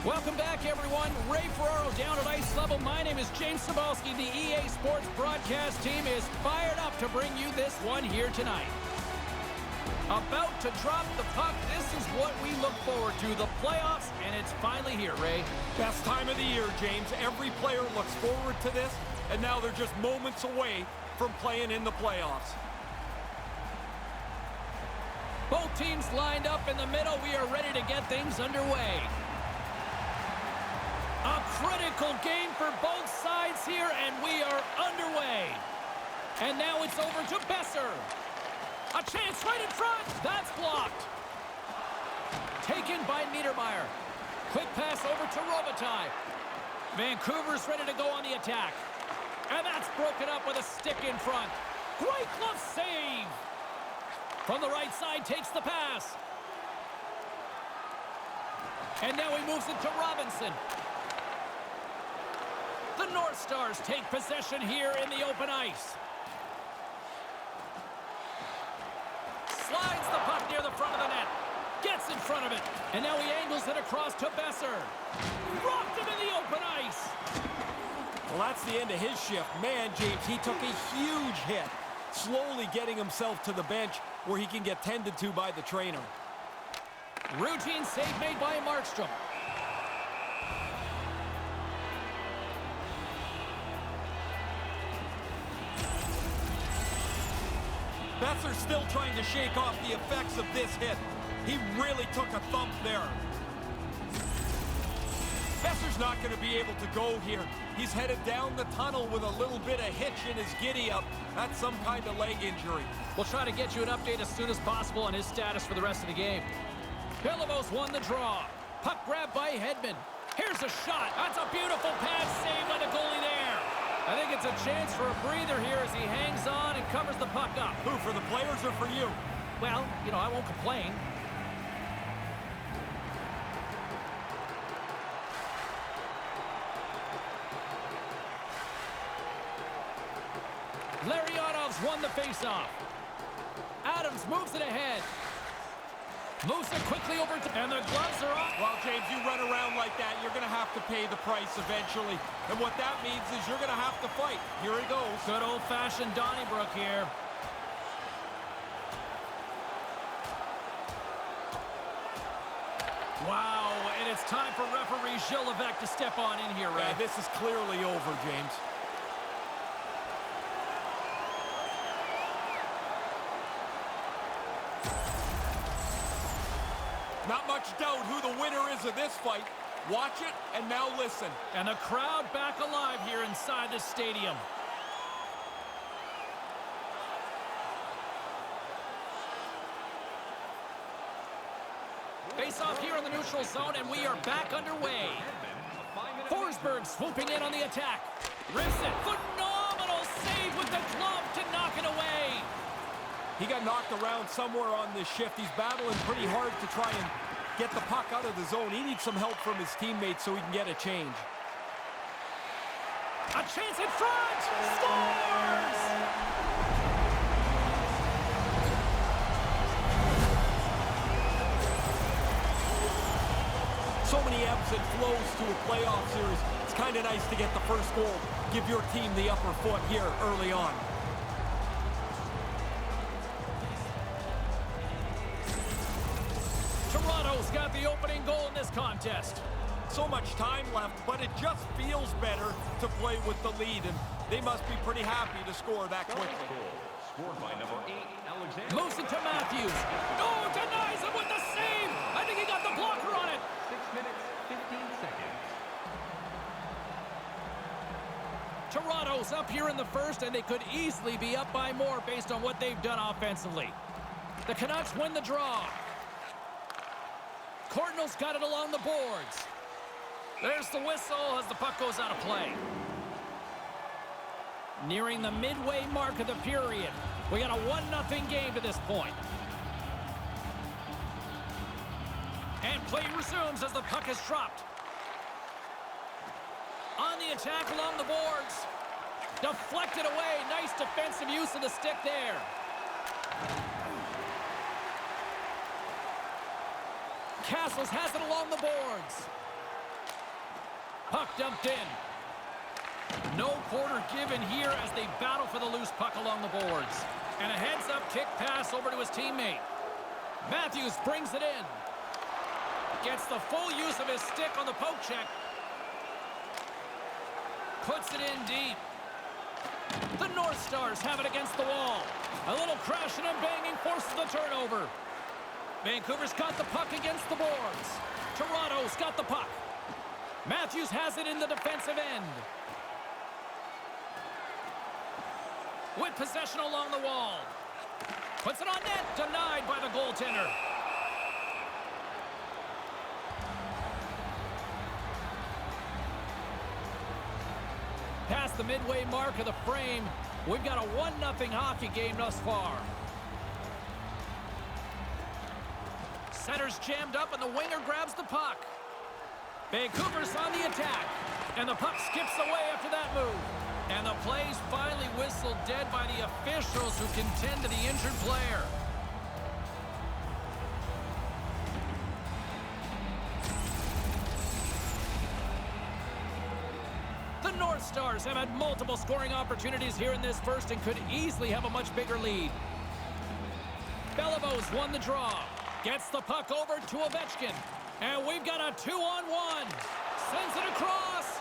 Welcome back, everyone. Ray Ferraro down at ice level. My name is James Cebulski. The EA Sports broadcast team is fired up to bring you this one here tonight. About to drop the puck. This is what we look forward to, the playoffs, and it's finally here, Ray. Best time of the year, James. Every player looks forward to this, and now they're just moments away from playing in the playoffs. Both teams lined up in the middle. We are ready to get things underway. A critical game for both sides here, and we are underway. And now it's over to Besser. A chance right in front. That's blocked. Taken by Niedermeyer. Quick pass over to Robitaille. Vancouver's ready to go on the attack. And that's broken up with a stick in front. Great glove save. From the right side, takes the pass. And now he moves it to Robinson. The North Stars take possession here in the open ice. Slides the puck near the front of the net. Gets in front of it. And now he angles it across to Besser. Rocked him in the open ice. Well, that's the end of his shift. Man, James, he took a huge hit. Slowly getting himself to the bench where he can get tended to by the trainer. Routine save made by Markstrom. Besser's still trying to shake off the effects of this hit. He really took a thump there. Besser's not going to be able to go here. He's headed down the tunnel with a little bit of hitch in his giddy-up. That's some kind of leg injury. We'll try to get you an update as soon as possible on his status for the rest of the game. Bilibos won the draw. Puck grabbed by Hedman. Here's a shot. That's a beautiful pass save by the goalie there. I think it's a chance for a breather here as he hangs on and covers the puck up. Who, for the players or for you? Well, you know, I won't complain. Larionov's won the faceoff. Adams moves it ahead. Moves it quickly over to... And the gloves are off. Well, James, you run around like that, you're going to have to pay the price eventually. And what that means is you're going to have to fight. Here he goes. Good old-fashioned Donnybrook here. Wow, and it's time for referee Gilles Levesque to step on in here, Ray. Yeah, this is clearly over, James. Not much doubt who the winner is of this fight. Watch it, and now listen. And the crowd back alive here inside the stadium. Face off here in the neutral zone, and we are back underway. Forsberg swooping in on the attack. Rips it. Phenomenal save with the glove to knock it away. He got knocked around somewhere on this shift. He's battling pretty hard to try and get the puck out of the zone. He needs some help from his teammates so he can get a change. A chance in front! Scores! So many ebbs and flows to a playoff series. It's kind of nice to get the first goal. Give your team the upper foot here early on. Toronto's got the opening goal in this contest. So much time left, but it just feels better to play with the lead, and they must be pretty happy to score that quickly. Scored by number 8, Alexander. Moves it to Matthews. Oh, denies him with the save. I think he got the blocker on it. 6 minutes, 15 seconds. Toronto's up here in the first, and they could easily be up by more based on what they've done offensively. The Canucks win the draw. Cardinals got it along the boards. There's the whistle as the puck goes out of play. Nearing the midway mark of the period. We got a 1-0 game to this point. And play resumes as the puck is dropped. On the attack along the boards. Deflected away. Nice defensive use of the stick there. Castles has it along the boards. Puck dumped in. No quarter given here as they battle for the loose puck along the boards. And a heads-up kick pass over to his teammate. Matthews brings it in. Gets the full use of his stick on the poke check. Puts it in deep. The North Stars have it against the wall. A little crashing and banging forces the turnover. Vancouver's got the puck against the boards. Toronto's got the puck. Matthews has it in the defensive end. With possession along the wall. Puts it on net. Denied by the goaltender. Past the midway mark of the frame, we've got a 1-0 hockey game thus far. Center's jammed up and the winger grabs the puck. Vancouver's on the attack. And the puck skips away after that move. And the play's finally whistled dead by the officials who can tend to the injured player. The North Stars have had multiple scoring opportunities here in this first and could easily have a much bigger lead. Believos won the draw. Gets the puck over to Ovechkin. And we've got a 2-on-1. Sends it across.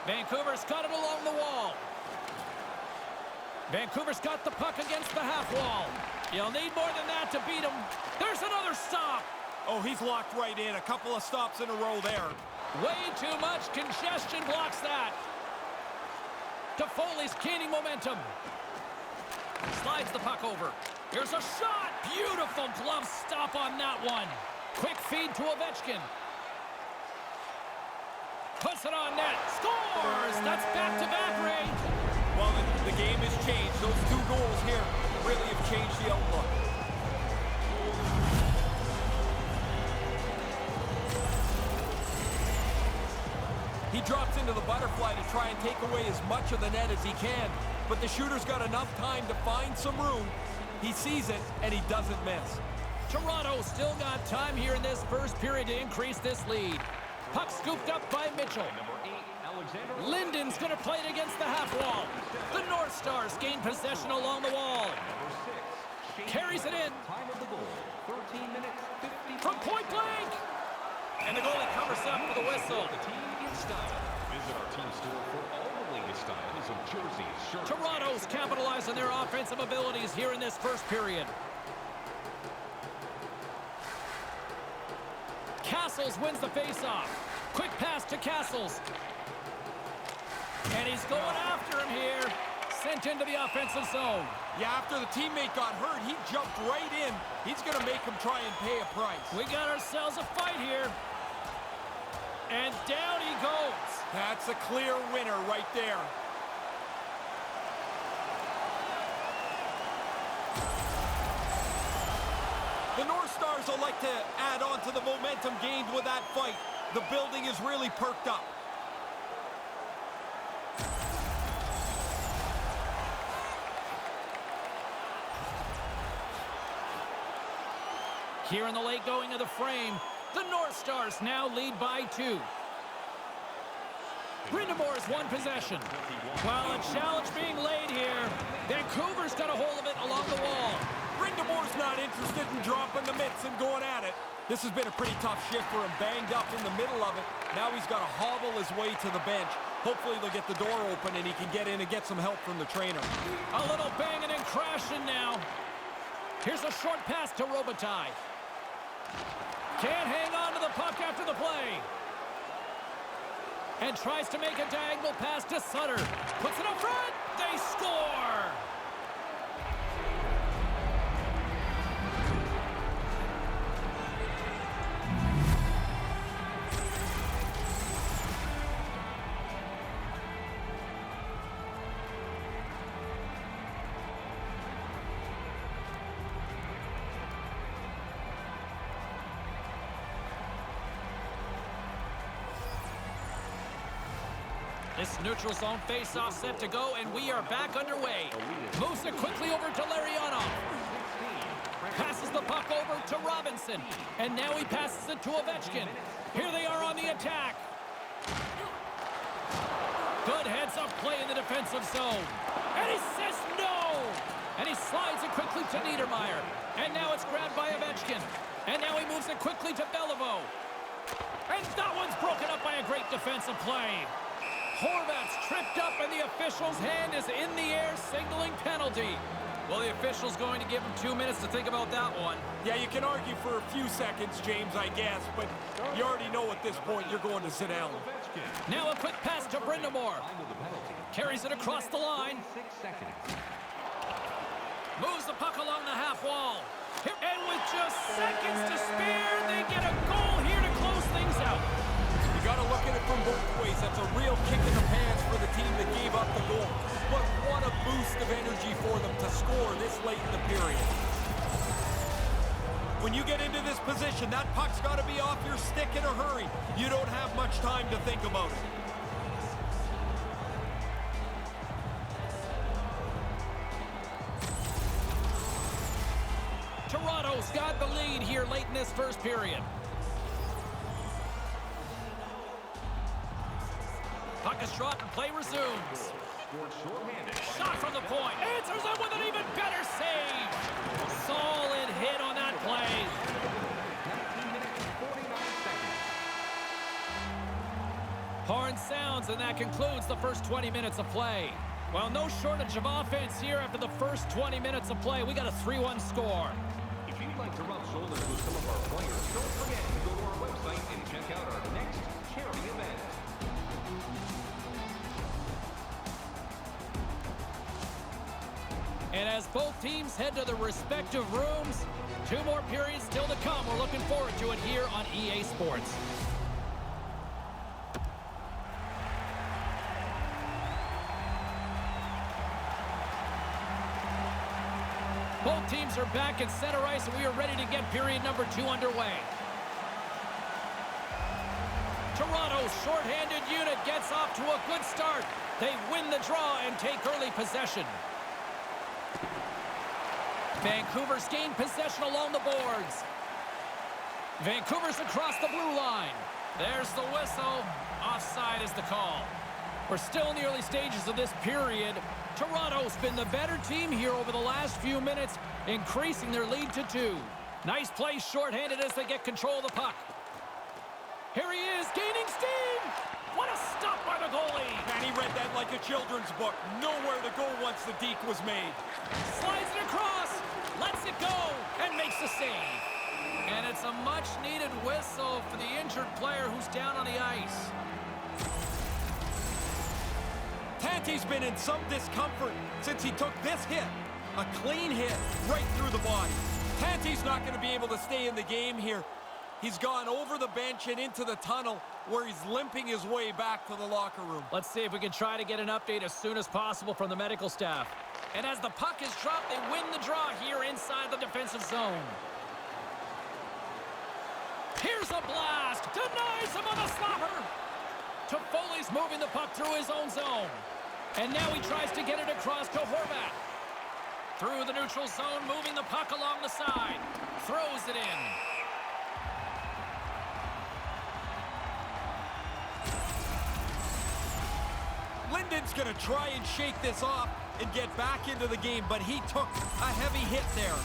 Vancouver's got it along the wall. Vancouver's got the puck against the half wall. You'll need more than that to beat him. There's another stop. Oh, he's locked right in. A couple of stops in a row there. Way too much congestion blocks that. Toffoli's gaining momentum. Slides the puck over. Here's a shot. Beautiful glove stop on that one. Quick feed to Ovechkin. Puts it on net. Scores! That's back-to-back, Ray. Well, the game has changed. Those 2 goals here really have changed the outlook. He drops into the butterfly to try and take away as much of the net as he can. But the shooter's got enough time to find some room. He sees it, and he doesn't miss. Toronto still got time here in this first period to increase this lead. Puck scooped up by Mitchell. Linden's going to play it against the half wall. The North Stars gain possession along the wall. Carries it in. From point blank. And the goalie covers up for the whistle. Visit our team store for all the latest styles of jerseys, shirts. Toronto's capitalized on their offensive abilities here in this first period. Castles wins the faceoff. Quick pass to Castles. And he's going after him here. Sent into the offensive zone. Yeah, after the teammate got hurt, he jumped right in. He's going to make him try and pay a price. We got ourselves a fight here. And down he goes. That's a clear winner right there. The North Stars will like to add on to the momentum gained with that fight. The building is really perked up. Here in the late going of the frame, the North Stars now lead by 2. Brindamore's won possession. Well, a challenge being laid here. Vancouver's got a hold of it along the wall. Brindamore's not interested in dropping the mitts and going at it. This has been a pretty tough shift for him, banged up in the middle of it. Now he's got to hobble his way to the bench. Hopefully they'll get the door open and he can get in and get some help from the trainer. A little banging and crashing now. Here's a short pass to Robitaille. Can't hang on to the puck after the play. And tries to make a diagonal pass to Sutter. Puts it up front. They score! This neutral zone face-off set to go, and we are back underway. Moves it quickly over to Larionov. Passes the puck over to Robinson. And now he passes it to Ovechkin. Here they are on the attack. Good heads-up play in the defensive zone. And he says no! And he slides it quickly to Niedermeyer. And now it's grabbed by Ovechkin. And now he moves it quickly to Beliveau. And that one's broken up by a great defensive play. Horvat's tripped up, and the official's hand is in the air, signaling penalty. Well, the official's going to give him 2 minutes to think about that one. Yeah, you can argue for a few seconds, James, I guess, but you already know at this point you're going to sit down. Now a quick pass to Brindamore. Carries it across the line. Moves the puck along the half wall. And with just seconds to spare, they get a goal here to close things out. You got to look at it from both ways. That's a real kick in the pants for the team that gave up the goal. But what a boost of energy for them to score this late in the period. When you get into this position, that puck's got to be off your stick in a hurry. You don't have much time to think about it. Toronto's got the lead here late in this first period. Puck is dropped and play resumes. Shot from the point. Answers it with an even better save. Solid hit on that play. Horn sounds, and that concludes the first 20 minutes of play. Well, no shortage of offense here after the first 20 minutes of play. We got a 3-1 score. If you'd like to rub shoulders with some of our players, don't forget to go to our website and check out our next charity event. And as both teams head to their respective rooms, 2 more periods still to come. We're looking forward to it here on EA Sports. Both teams are back at center ice, and we are ready to get period number 2 underway. Toronto's shorthanded unit gets off to a good start. They win the draw and take early possession. Vancouver's gained possession along the boards. Vancouver's across the blue line. There's the whistle. Offside is the call. We're still in the early stages of this period. Toronto's been the better team here over the last few minutes, increasing their lead to 2. Nice play shorthanded as they get control of the puck. Here he is, gaining steam. What a stop by the goalie. And he read that like a children's book. Nowhere to go once the deke was made. Slides it across, lets it go, and makes the save. And it's a much-needed whistle for the injured player who's down on the ice. Tanti's been in some discomfort since he took this hit. A clean hit right through the body. Tanti's not going to be able to stay in the game here. He's gone over the bench and into the tunnel where he's limping his way back to the locker room. Let's see if we can try to get an update as soon as possible from the medical staff. And as the puck is dropped, they win the draw here inside the defensive zone. Here's a blast. Denies him on the slapper. Toffoli's moving the puck through his own zone. And now he tries to get it across to Horvat. Through the neutral zone, moving the puck along the side. Throws it in. Linden's going to try and shake this off and get back into the game, but he took a heavy hit there.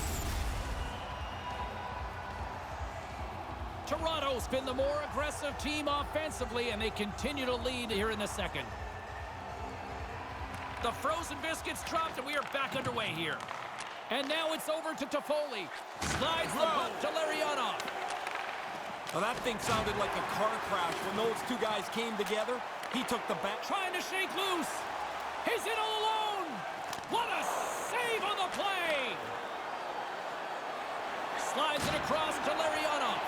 Toronto's been the more aggressive team offensively, and they continue to lead here in the second. The frozen biscuits dropped, and we are back underway here. And now it's over to Toffoli. Slides the puck to Larionov. Well, that thing sounded like a car crash when those two guys came together. He took the back. Trying to shake loose. He's in all alone. What a save on the play. Slides it across to Larionov.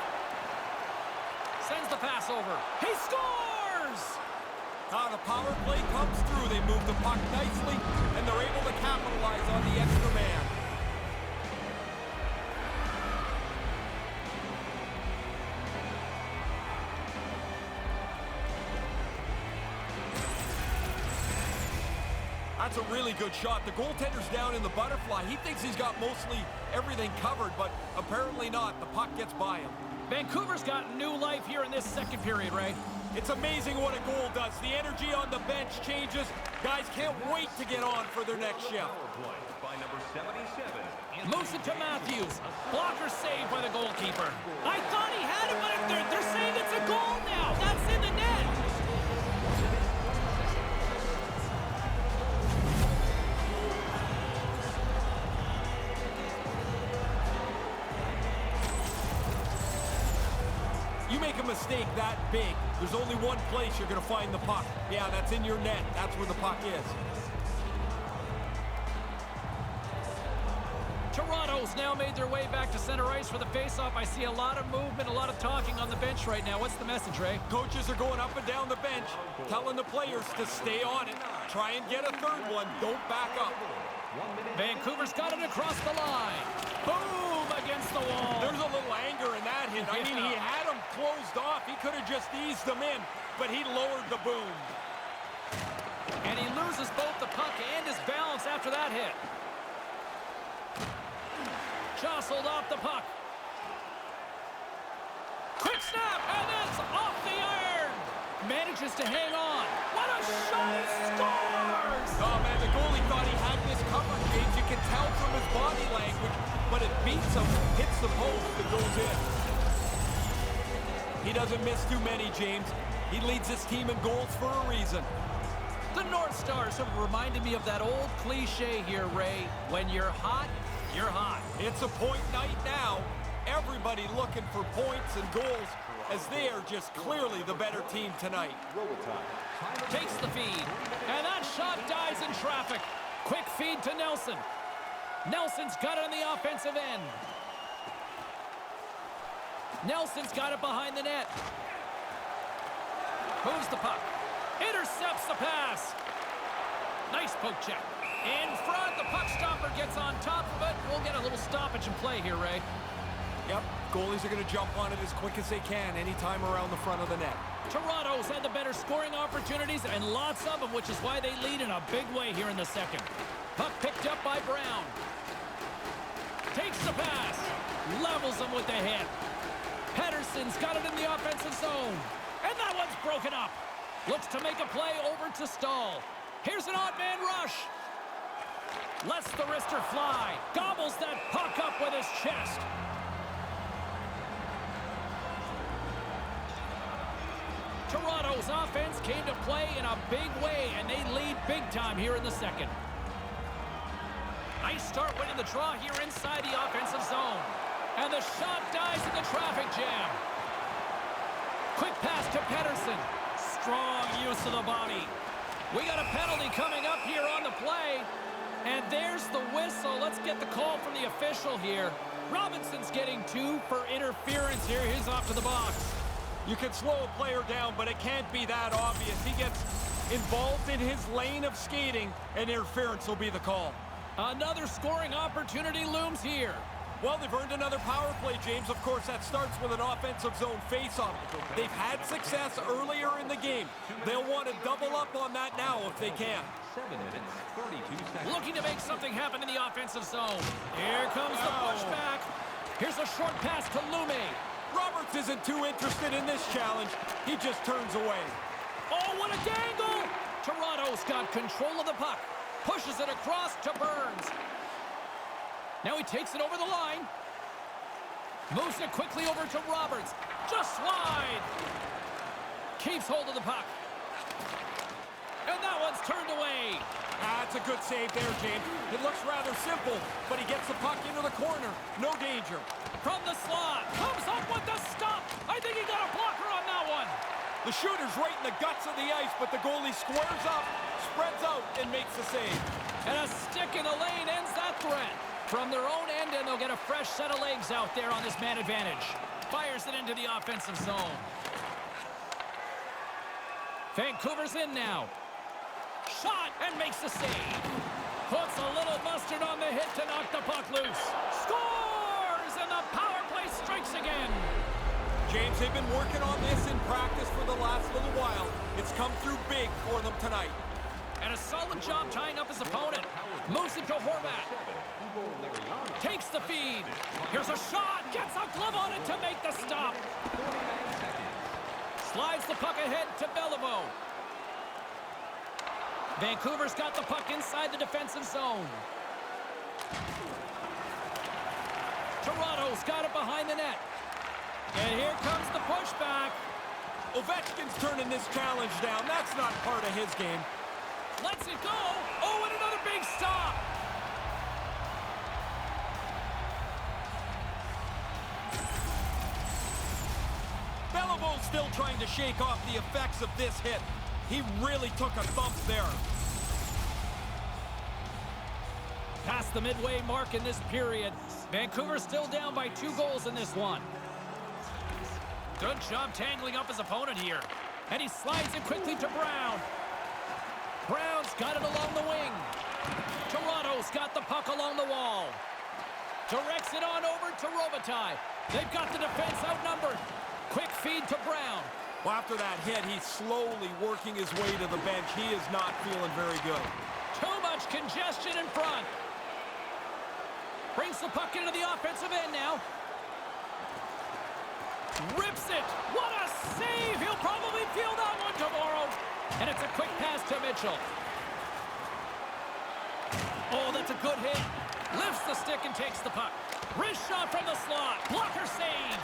Sends the pass over. He scores! Now the power play comes through. They move the puck nicely, and they're able to capitalize on the extra man. That's a really good shot. The goaltender's down in the butterfly. He thinks he's got mostly everything covered, but apparently not. The puck gets by him. Vancouver's got new life here in this second period, Ray. It's amazing what a goal does. The energy on the bench changes. Guys can't wait to get on for their next shift. Power play by number 77. Moves it to Matthews. Blocker saved by the goalkeeper. I thought he had it, but they're saying it's a goal now. That's in the net. You make a mistake that big, there's only one place you're going to find the puck. Yeah, that's in your net. That's where the puck is. Toronto's now made their way back to center ice for the faceoff. I see a lot of movement, a lot of talking on the bench right now. What's the message, Ray? Coaches are going up and down the bench, telling the players to stay on it. Try and get a third one. Don't back up. Vancouver's got it across the line. Boom! Against the wall. There's a little anger in that hit. I mean, he had him closed off. He could have just eased them in, but he lowered the boom. And he loses both the puck and his balance after that hit. Jostled off the puck. Quick snap, and it's off the iron. Manages to hang on. What a shot! He scores! Oh, man, the goalie thought he had this covered, James. You can tell from his body language, but it beats him, hits the post, and goes in. He doesn't miss too many, James. He leads his team in goals for a reason. The North Stars have reminded me of that old cliche here, Ray. When you're hot, you're hot. It's a point night now. Everybody looking for points and goals as they are just clearly the better team tonight. Takes the feed, and that shot dies in traffic. Quick feed to Nelson. Nelson's got it on the offensive end. Nelson's got it behind the net. Moves the puck. Intercepts the pass. Nice poke check. In front, the puck stopper gets on top of it. We'll get a little stoppage in play here, Ray. Yep, goalies are going to jump on it as quick as they can anytime around the front of the net. Toronto's had the better scoring opportunities and lots of them, which is why they lead in a big way here in the second. Puck picked up by Brown. Takes the pass. Levels him with the hit. Pedersen's got it in the offensive zone. And that one's broken up. Looks to make a play over to Stahl. Here's an odd man rush. Lets the wrister fly. Gobbles that puck up with his chest. Toronto's offense came to play in a big way, and they lead big time here in the second. Nice start winning the draw here inside the offensive zone. And the shot dies in the traffic jam. Quick pass to Pedersen. Strong use of the body. We got a penalty coming up here on the play. And there's the whistle. Let's get the call from the official here. Robinson's getting 2 for interference here. He's off to the box. You can slow a player down, but it can't be that obvious. He gets involved in his lane of skating, and interference will be the call. Another scoring opportunity looms here. Well, they've earned another power play, James. Of course, that starts with an offensive zone faceoff. They've had success earlier in the game. They'll want to double up on that now if they can. 7 minutes, 32 seconds. Looking to make something happen in the offensive zone. Here comes the pushback. Here's a short pass to Lume. Roberts isn't too interested in this challenge. He just turns away. Oh, what a dangle! Toronto's got control of the puck. Pushes it across to Burns. Now he takes it over the line. Moves it quickly over to Roberts. Just wide. Keeps hold of the puck. And that one's turned away. That's a good save there, James. It looks rather simple, but he gets the puck into the corner. No danger. From the slot. Comes up with the stop. I think he got a blocker on that one. The shooter's right in the guts of the ice, but the goalie squares up, spreads out, and makes the save. And a stick in the lane ends that threat. From their own end, and they'll get a fresh set of legs out there on this man advantage. Fires it into the offensive zone. Vancouver's in now. Shot and makes the save. Puts a little mustard on the hit to knock the puck loose. Scores! And the power play strikes again. James, they've been working on this in practice for the last little while. It's come through big for them tonight. And a solid job tying up his opponent. Moves it to Horvat. Takes the feed. Here's a shot. Gets a glove on it to make the stop. Slides the puck ahead to Beliveau. Vancouver's got the puck inside the defensive zone. Toronto's got it behind the net. And here comes the pushback. Ovechkin's turning this challenge down. That's not part of his game. Lets it go. Oh, and another big stop. Beliveau's still trying to shake off the effects of this hit. He really took a thump there. Past the midway mark in this period. Vancouver still down by 2 goals in this one. Good job tangling up his opponent here. And he slides it quickly to Brown. Brown's got it along the wing. Toronto's got the puck along the wall. Directs it on over to Robitaille. They've got the defense outnumbered. Quick feed to Brown. Well, after that hit, he's slowly working his way to the bench. He is not feeling very good. Too much congestion in front. Brings the puck into the offensive end now. Rips it. What a save. He'll probably feel that one tomorrow. And it's a quick pass to Mitchell. Oh, that's a good hit. Lifts the stick and takes the puck. Wrist shot from the slot. Blocker save.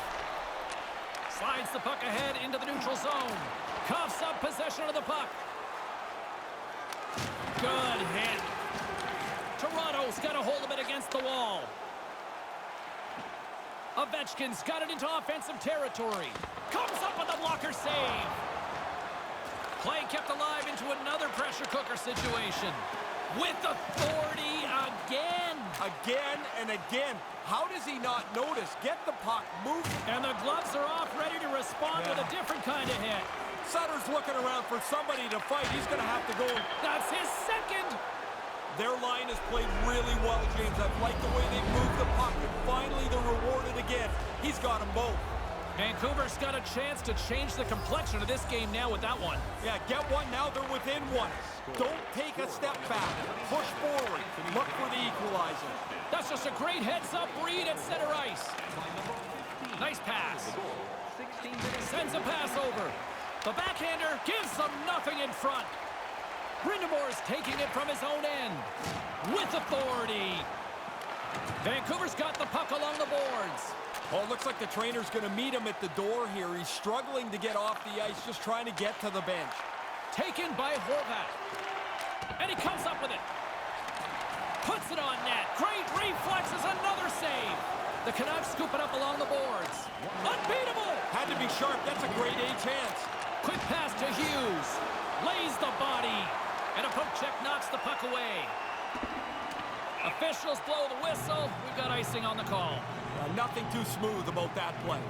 Slides the puck ahead into the neutral zone. Coughs up possession of the puck. Good hit. Toronto's got a hold of it against the wall. Ovechkin's got it into offensive territory. Comes up with a blocker save. Play kept alive into another pressure cooker situation. With authority again. Again and again. How does he not notice? Get the puck, move. And the gloves are off, ready to respond with a different kind of hit. Sutter's looking around for somebody to fight. He's going to have to go. That's his second. Their line has played really well, James. I've liked the way they moved the puck, and finally they're rewarded again. He's got them both. Vancouver's got a chance to change the complexion of this game now with that one. Yeah, get one now. They're within one. Don't take a step back. Push forward. Look for the equalizer. That's just a great heads-up read at center ice. Nice pass. Sends a pass over. The backhander gives them nothing in front. Brindamore's taking it from his own end. With authority. Vancouver's got the puck along the boards. Oh, it looks like the trainer's going to meet him at the door here. He's struggling to get off the ice, just trying to get to the bench. Taken by Horvat. And he comes up with it. Puts it on net. Great reflexes, another save. The Canucks scoop it up along the boards. Unbeatable. Had to be sharp. That's a grade A chance. Quick pass to Hughes. Lays the body. And a poke check knocks the puck away. Officials blow the whistle. We've got icing on the call. Nothing too smooth about that play.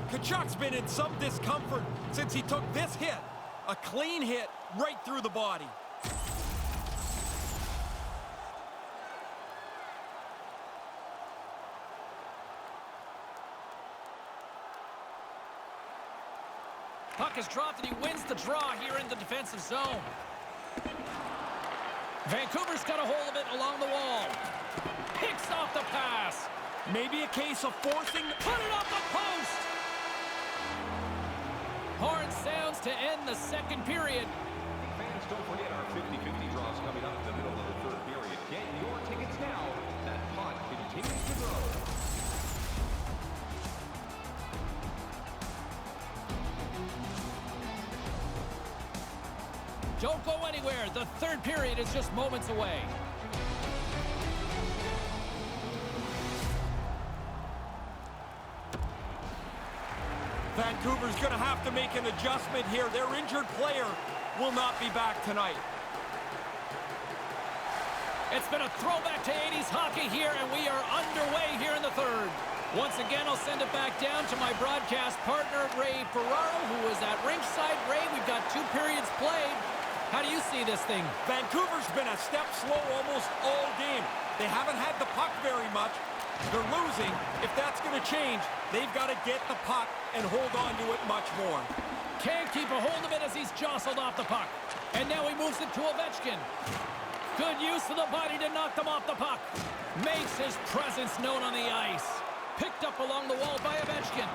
Kachuk's been in some discomfort since he took this hit. A clean hit right through the body. Puck is dropped and he wins the draw here in the defensive zone. Vancouver's got a hold of it along the wall. Picks off the pass. Maybe a case of forcing. Put it off the post. Horn sounds to end the second period. Fans, don't forget our 50-50 draws coming up in the middle of the third period. Get your tickets now. That pot continues to grow. Don't go anywhere. The third period is just moments away. Vancouver's going to have to make an adjustment here. Their injured player will not be back tonight. It's been a throwback to 80s hockey here, and we are underway here in the third. Once again, I'll send it back down to my broadcast partner, Ray Ferraro, who is at rinkside. Ray, we've got 2 periods played. How do you see this thing? Vancouver's been a step slow almost all game. They haven't had the puck very much. They're losing. If that's going to change, they've got to get the puck and hold on to it much more. Can't keep a hold of it as he's jostled off the puck. And now he moves it to Ovechkin. Good use of the body to knock them off the puck. Makes his presence known on the ice. Picked up along the wall by Ovechkin.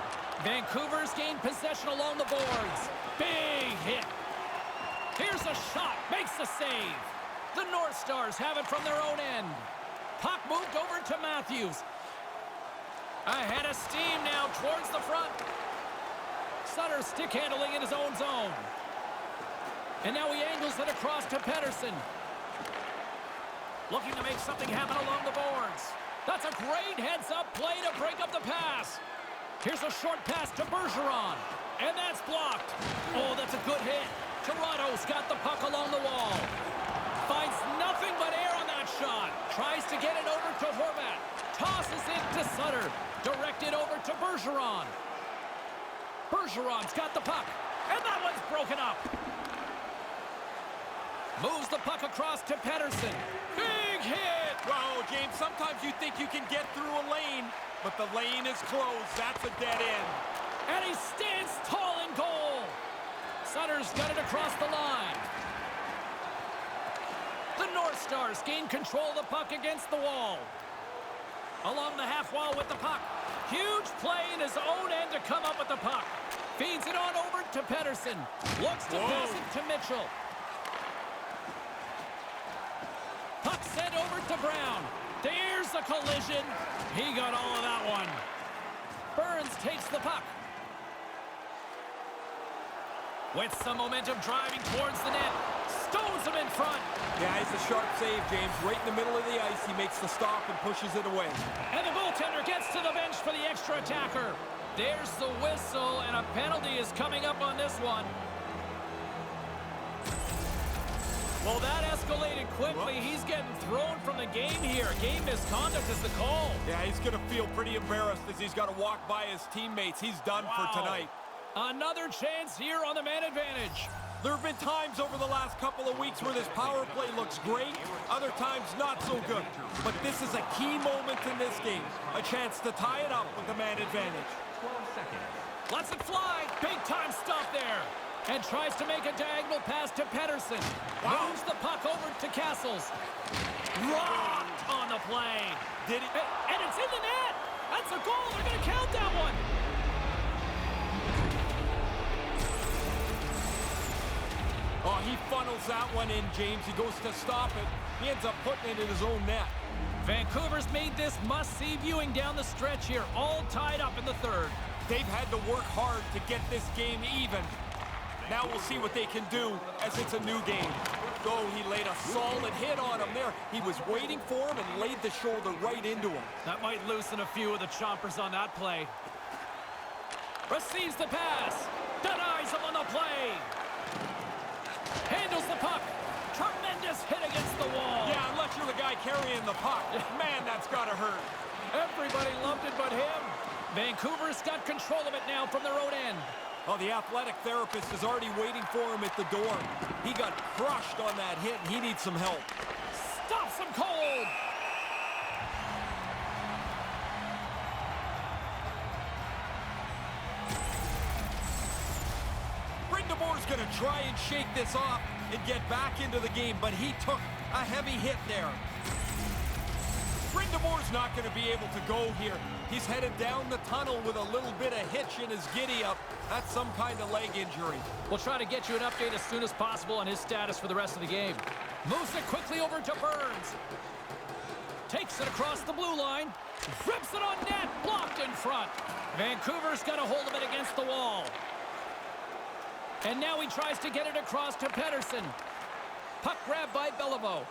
Vancouver's gained possession along the boards. Big hit. Here's a shot. Makes the save. The North Stars have it from their own end. Puck moved over to Matthews. Ahead of steam now towards the front. Sutter stick handling in his own zone. And now he angles it across to Pettersson. Looking to make something happen along the boards. That's a great heads-up play to break up the pass. Here's a short pass to Bergeron. And that's blocked. Oh, that's a good hit. Toronto's got the puck along the wall. Finds nothing but air on that shot. Tries to get it over to Horvat. Tosses it to Sutter. Directed over to Bergeron. Bergeron's got the puck. And that one's broken up. Moves the puck across to Pettersson. Big hit! Wow, James, sometimes you think you can get through a lane, but the lane is closed. That's a dead end. And he stands tall in goal. Sutter's got it across the line. The North Stars gain control of the puck against the wall. Along the half wall with the puck. Huge play in his own end to come up with the puck. Feeds it on over to Pettersson. Looks to pass it to Mitchell. Puck sent over to Brown. There's the collision. He got all of that one. Burns takes the puck. With some momentum driving towards the net. Stones him in front. Yeah, it's a sharp save, James. Right in the middle of the ice, he makes the stop and pushes it away. And the goaltender gets to the bench for the extra attacker. There's the whistle, and a penalty is coming up on this one. Well, that escalated quickly. He's getting thrown from the game here. Game misconduct is the call. Yeah, he's going to feel pretty embarrassed as he's got to walk by his teammates. He's done for tonight. Another chance here on the man advantage. There have been times over the last couple of weeks where this power play looks great, other times not so good. But this is a key moment in this game. A chance to tie it up with the man advantage. 12 seconds. Lets it fly. Big time stop there. And tries to make a diagonal pass to Pettersson. Moves the puck over to Castles. Rocked on the play. Did he? And it's in the net. That's a goal. They're going to count that one. Oh, he funnels that one in, James. He goes to stop it. He ends up putting it in his own net. Vancouver's made this must-see viewing down the stretch here, all tied up in the third. They've had to work hard to get this game even. Now we'll see what they can do as it's a new game. Oh, he laid a solid hit on him there. He was waiting for him and laid the shoulder right into him. That might loosen a few of the chompers on that play. Receives the pass. Denies him on the play. Handles the puck. Tremendous hit against the wall. Yeah, unless you're the guy carrying the puck. Man, that's got to hurt. Everybody loved it but him. Vancouver's got control of it now from their own end. Oh, the athletic therapist is already waiting for him at the door. He got crushed on that hit, and he needs some help. Stops him cold. Brindamore's going to try and shake this off and get back into the game, but he took a heavy hit there. Brindamore's not going to be able to go here. He's headed down the tunnel with a little bit of hitch in his giddy-up. That's some kind of leg injury. We'll try to get you an update as soon as possible on his status for the rest of the game. Moves it quickly over to Burns. Takes it across the blue line. Rips it on net. Blocked in front. Vancouver's got a hold of it against the wall. And now he tries to get it across to Pettersson. Puck grabbed by Beliveau.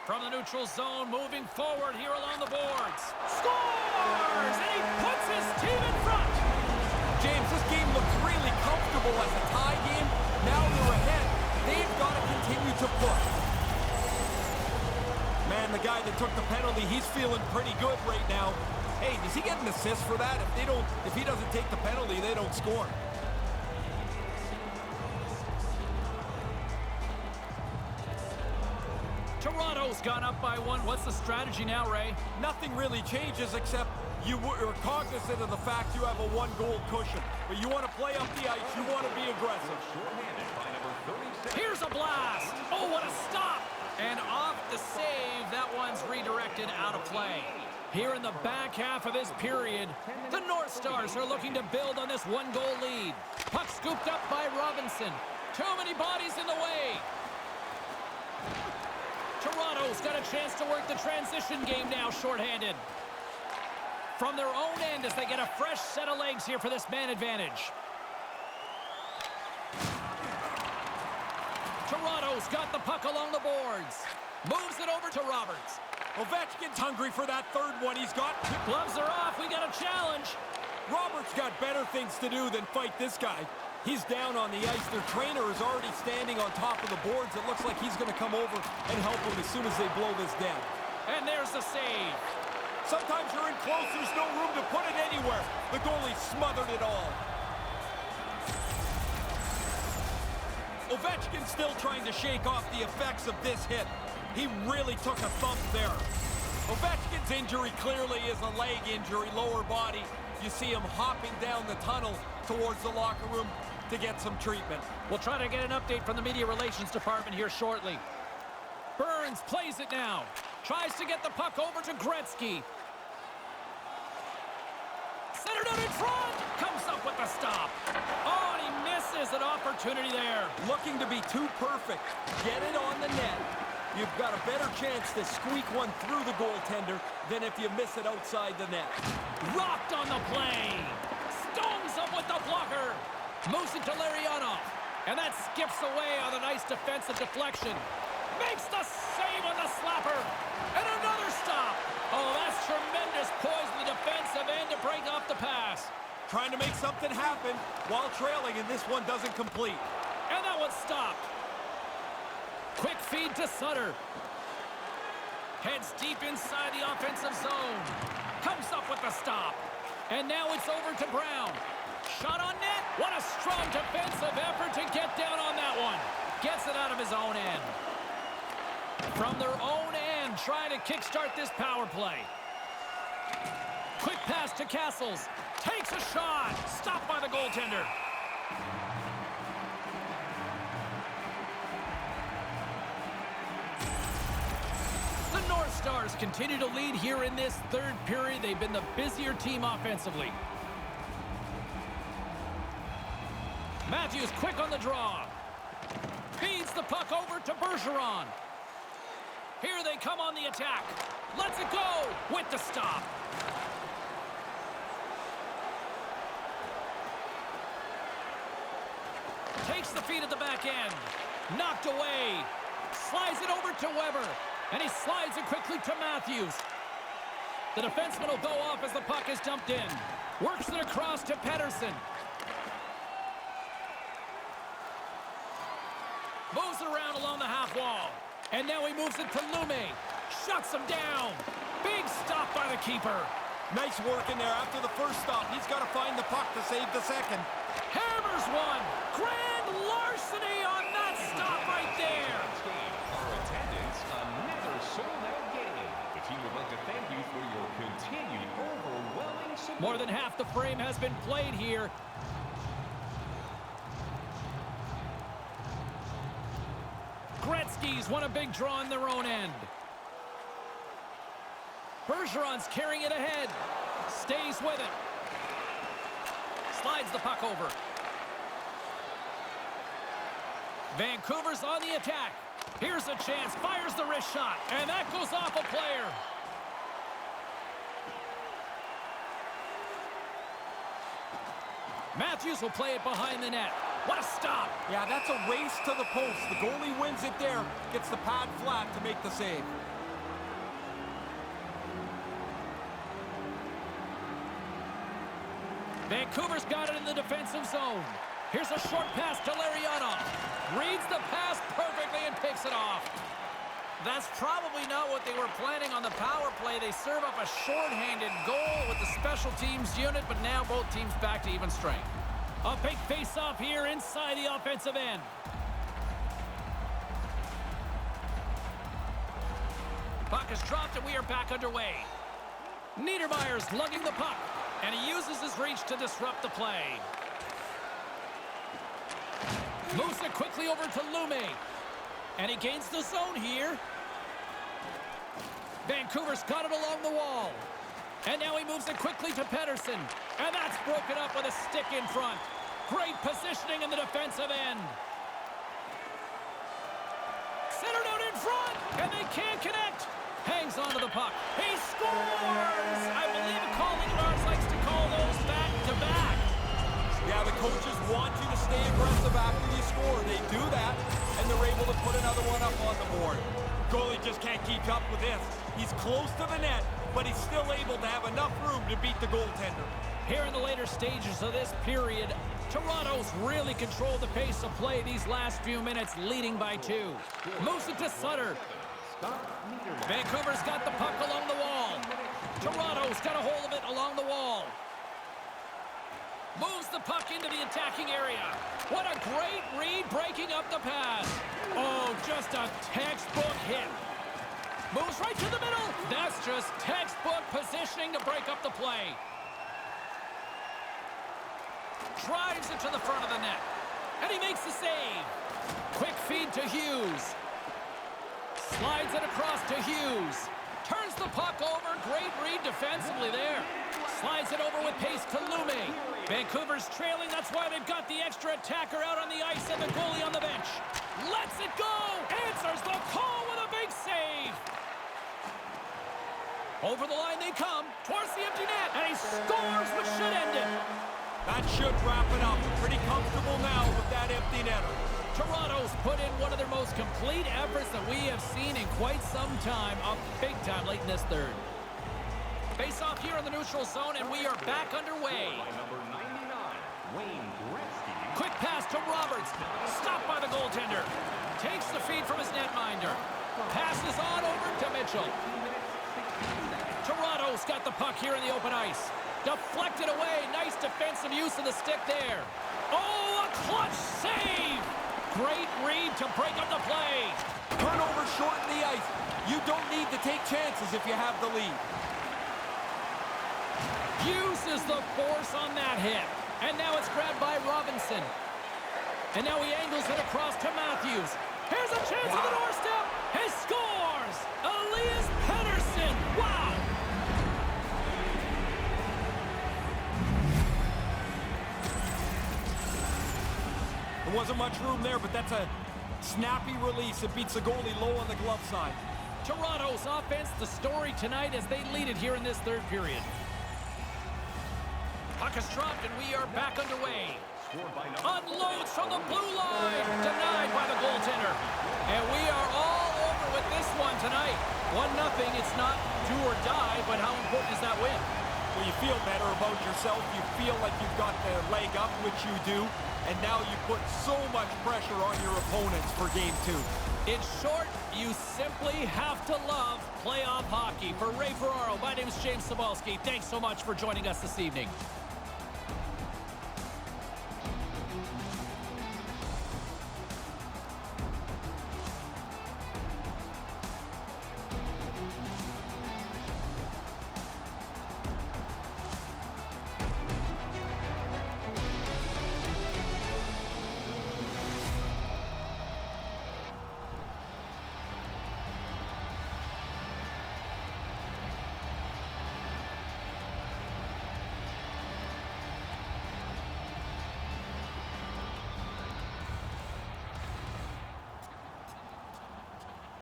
From the neutral zone, moving forward here along the boards. Scores! And he puts his team in front. James, this game looks really comfortable as a tie game. Now they're ahead. They've got to continue to push. Man, the guy that took the penalty, he's feeling pretty good right now. Hey, does he get an assist for that? If he doesn't take the penalty, they don't score. Toronto's gone up by one. What's the strategy now, Ray? Nothing really changes except you are cognizant of the fact you have a one-goal cushion. But you want to play up the ice. You want to be aggressive. Shorthanded by number 36. Here's a blast. Oh, what a stop. And off the save. That one's redirected out of play. Here in the back half of this period, the North Stars are looking to build on this one-goal lead. Puck scooped up by Robinson. Too many bodies in the way. Toronto's got a chance to work the transition game now, shorthanded. From their own end as they get a fresh set of legs here for this man advantage. Toronto's got the puck along the boards. Moves it over to Roberts. Ovechkin's hungry for that third one. He's got... Gloves are off. We got a challenge. Roberts got better things to do than fight this guy. He's down on the ice. Their trainer is already standing on top of the boards. It looks like he's going to come over and help him as soon as they blow this down. And there's the save. Sometimes you're in close. There's no room to put it anywhere. The goalie smothered it all. Ovechkin's still trying to shake off the effects of this hit. He really took a thump there. Ovechkin's injury clearly is a leg injury, lower body. You see him hopping down the tunnel towards the locker room to get some treatment. We'll try to get an update from the media relations department here shortly. Burns plays it now. Tries to get the puck over to Gretzky. Centered out in front. Comes up with the stop. Oh, and he misses an opportunity there. Looking to be too perfect. Get it on the net. You've got a better chance to squeak one through the goaltender than if you miss it outside the net. Rocked on the play. Stones up with the blocker. Moves it to Larionov. And that skips away on a nice defensive deflection. Makes the save on the slapper. And another stop. Oh, that's tremendous poise in the defensive end to break off the pass. Trying to make something happen while trailing, and this one doesn't complete. And that one's stopped. Quick feed to Sutter. Heads deep inside the offensive zone. Comes up with the stop. And now it's over to Brown. Shot on net. What a strong defensive effort to get down on that one. Gets it out of his own end. From their own end, trying to kickstart this power play. Quick pass to Castles. Takes a shot. Stopped by the goaltender. The North Stars continue to lead here in this third period. They've been the busier team offensively. Matthews quick on the draw. Feeds the puck over to Bergeron. Here they come on the attack. Lets it go with the stop. Takes the feed at the back end. Knocked away. Slides it over to Weber. And he slides it quickly to Matthews. The defenseman will go off as the puck is dumped in. Works it across to Pettersson. Moves it around along the half wall. And now he moves it to Lume. Shuts him down. Big stop by the keeper. Nice work in there. After the first stop, he's got to find the puck to save the second. Hammers one. Grand larceny on that stop right there. Our attendance, another sold-out game. The team would like to thank you for your continued overwhelming support. More than half the frame has been played here. Gretzky's won a big draw on their own end. Bergeron's carrying it ahead. Stays with it. Slides the puck over. Vancouver's on the attack. Here's a chance. Fires the wrist shot. And that goes off a player. Matthews will play it behind the net. What a stop. Yeah, that's a race to the post. The goalie wins it there. Gets the pad flat to make the save. Vancouver's got it in the defensive zone. Here's a short pass to Larionov. Reads the pass perfectly and picks it off. That's probably not what they were planning on the power play. They serve up a shorthanded goal with the special teams unit, but now both teams back to even strength. A big face-off here inside the offensive end. Puck is dropped and we are back underway. Niedermayer's lugging the puck, and he uses his reach to disrupt the play. Moves it quickly over to Lume, and he gains the zone here. Vancouver's got it along the wall. And now he moves it quickly to Pedersen. And that's broken up with a stick in front. Great positioning in the defensive end. Centered out in front, and they can't connect. Hangs onto the puck. He scores! I believe Colin Lars likes to call those back-to-back. Yeah, the coaches want you to stay aggressive after you score. They do that, and they're able to put another one up on the board. Goalie just can't keep up with this. He's close to the net, but he's still able to have enough room to beat the goaltender. Here in the later stages of this period, Toronto's really controlled the pace of play these last few minutes, leading by 2. Moves it to Sutter. Vancouver's got the puck along the wall. Toronto's got a hold of it along the wall. Moves the puck into the attacking area. What a great read, breaking up the pass. Oh, just a textbook hit. Moves right to the middle. That's just textbook positioning to break up the play. Drives it to the front of the net. And he makes the save. Quick feed to Hughes. Slides it across to Hughes. Turns the puck over. Great read defensively there. Slides it over with pace to Lume. Vancouver's trailing. That's why they've got the extra attacker out on the ice and the goalie on the bench. Lets it go. Answers the call with a big save. Over the line they come. Towards the empty net. And he scores, which should end it. That should wrap it up. Pretty comfortable now with that empty netter. Toronto's put in one of their most complete efforts that we have seen in quite some time. A big time late in this third. Face off here in the neutral zone, and we are back underway. Quick pass to Roberts. Stopped by the goaltender. Takes the feed from his netminder. Passes on over to Mitchell. Toronto's got the puck here in the open ice. Deflected away. Nice defensive use of the stick there. Oh, a clutch save! Great read to break up the play. Turnover shorten the ice. You don't need to take chances if you have the lead. Uses the force on that hit. And now it's grabbed by Robinson. And now he angles it across to Matthews. Here's a chance on the doorstep. He scores! Elias Pettersson. Wow! There wasn't much room there, but that's a snappy release. It beats the goalie low on the glove side. Toronto's offense, the story tonight as they lead it here in this third period. Puck is dropped and we are back underway. Unloads from the blue line. Denied by the goaltender. And we are all over with this one tonight. 1-0. It's not do or die, but how important is that win? Well, you feel better about yourself. You feel like you've got the leg up, which you do. And now you put so much pressure on your opponents for Game 2. In short, you simply have to love playoff hockey. For Ray Ferraro, my name is James Cybulski. Thanks so much for joining us this evening.